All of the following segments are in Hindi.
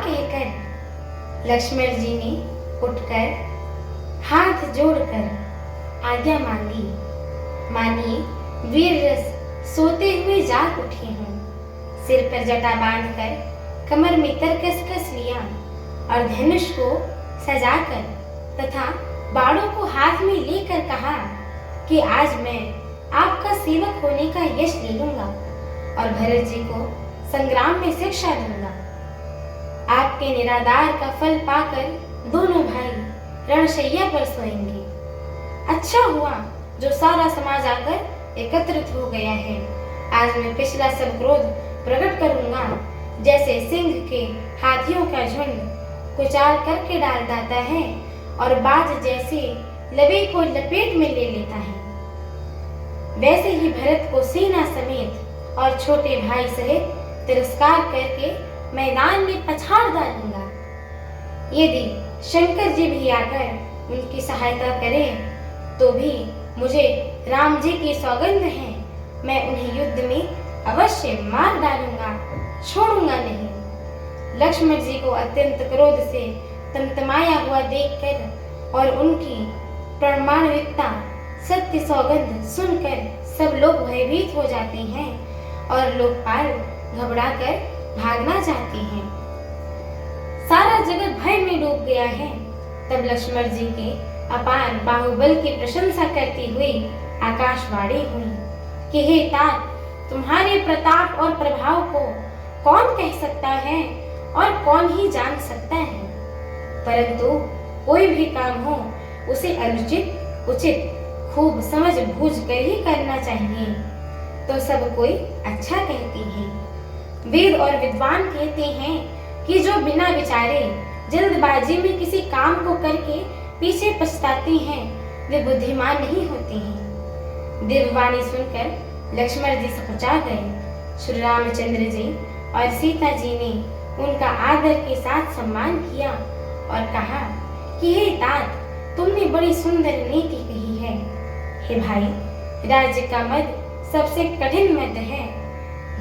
कहकर लक्ष्मण जी ने उठकर हाथ जोड़कर आज्ञा मांगी। मानिए वीर रस सोते हुए जाग उठे हूँ। सिर पर जटा बांधकर कमर में तरकस कस लिया और धनुष को सजाकर तथा बाणों को हाथ में लेकर कहा कि आज मैं आपका सेवक होने का यश ले लूंगा और भरत जी को संग्राम में शिक्षा दूंगा। आपके निराधार का फल पाकर दोनों भाई रणशैया पर सोएंगे। अच्छा हुआ जो सारा समाज आकर एकत्रित हो गया है। आज मैं पिछला सब क्रोध प्रकट करूंगा। जैसे सिंह के हाथियों का झुंड कुचाल करके डाल देता है और बाज जैसे लबे को लपेट में ले लेता है, वैसे ही भरत को सेना समेत और छोटे भाई सहित तिरस्कार करके मैदान में पछाड़ डालूंगा। यदि शंकर जी भी आकर उनकी सहायता करें तो भी मुझे राम जी की सौगंध है, मैं उन्हें युद्ध में अवश्य मार डालूंगा, छोड़ूंगा नहीं। लक्ष्मण जी को अत्यंत क्रोध से तमतमाया हुआ देखकर और उनकी प्रमाणिकता सत्य सौगंध सुनकर सब लोग भयभीत हो जाते हैं और लोकपाल घबराकर भागना चाहते हैं। सारा जगत भय में डूब गया है। तब लक्ष्मण जी के अपार बाहुबल की प्रशंसा करती हुई आकाशवाणी हुई कि हे तात, तुम्हारे प्रताप और प्रभाव को कौन कह सकता है और कौन ही जान सकता है। परंतु कोई भी काम हो उसे अनुचित उचित खूब समझ बूझ कर ही करना चाहिए, तो सब कोई अच्छा कहते हैं। वेद और विद्वान कहते हैं कि जो बिना विचारे जल्दबाजी में किसी काम को करके पीछे पछताते हैं वे बुद्धिमान नहीं होते हैं। दिव्यवाणी सुनकर लक्ष्मण जी सकुचा गए। श्री रामचंद्र जी और सीता जी ने उनका आदर के साथ सम्मान किया और कहा कि हे तात, तुमने बड़ी सुंदर नीति कही है। हे भाई, राज्य का मद सबसे कठिन मद है।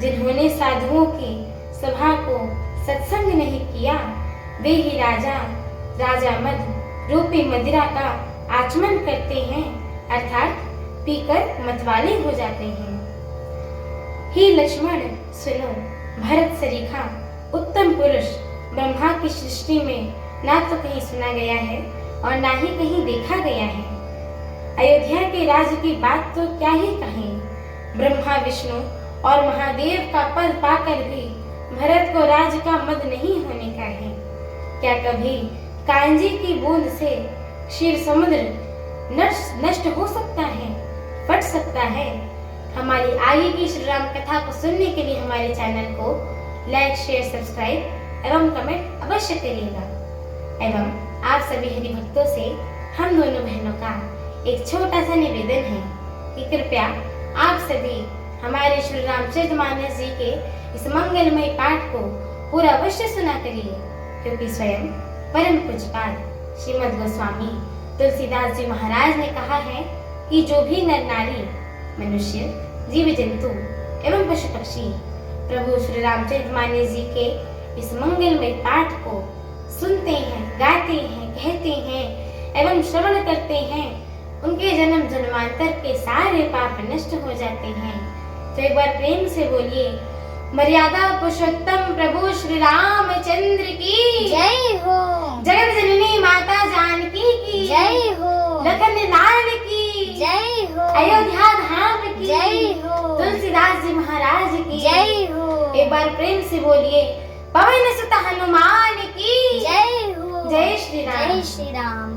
जिन्होंने साधुओं की सभा को सत्संग नहीं किया वे ही राजा मद रूपी मदिरा का आचमन करते हैं, अर्थात पीकर मतवाले हो जाते हैं। हे लक्ष्मण सुनो, भरत सरीखा उत्तम पुरुष ब्रह्मा की सृष्टि में ना तो कहीं सुना गया है और ना ही कहीं देखा गया है। अयोध्या के राज्य की बात तो क्या ही कहें। ब्रह्मा विष्णु और महादेव का पद पाकर भी भरत को राज्य का मद नहीं होने का है। क्या कभी कांजी की बूंद से क्षीर समुद्र नष्ट हो सकता है, फट सकता है। हमारी आगे की श्री राम कथा को सुनने के लिए हमारे चैनल को लाइक, शेयर, सब्सक्राइब एवं कमेंट अवश्य करिएगा। एवं आप सभी हरि भक्तों से हम दोनों बहनों का एक छोटा सा निवेदन है कि कृपया आप सभी हमारे श्री रामचरितमानस जी के इस मंगलमय पाठ को पूरा अवश्य सुना करिए, क्योंकि स्वयं परम पूज्यपाद श्रीमद् गोस्वामी तुलसीदास जी महाराज ने कहा है कि जो भी नर नारी, मनुष्य, जीव जंतु एवं पशु पक्षी प्रभु श्री रामचरितमानस जी के इस मंगलमय पाठ को सुनते हैं, गाते हैं, कहते हैं एवं श्रवण करते हैं, उनके जन्म जन्मांतर के सारे पाप नष्ट हो जाते हैं। तो एक बार प्रेम से बोलिए, मर्यादा पुरुषोत्तम प्रभु श्री रामचंद्र की जय हो। जगत जननी माता जानकी की जय हो। लखन लाल की जय हो। अयोध्या धाम की जय हो। तुलसीदास जी महाराज की जय हो। एक बार प्रेम से बोलिए, पवन सुत हनुमान की जय हो। जय श्री राम। जय श्री राम।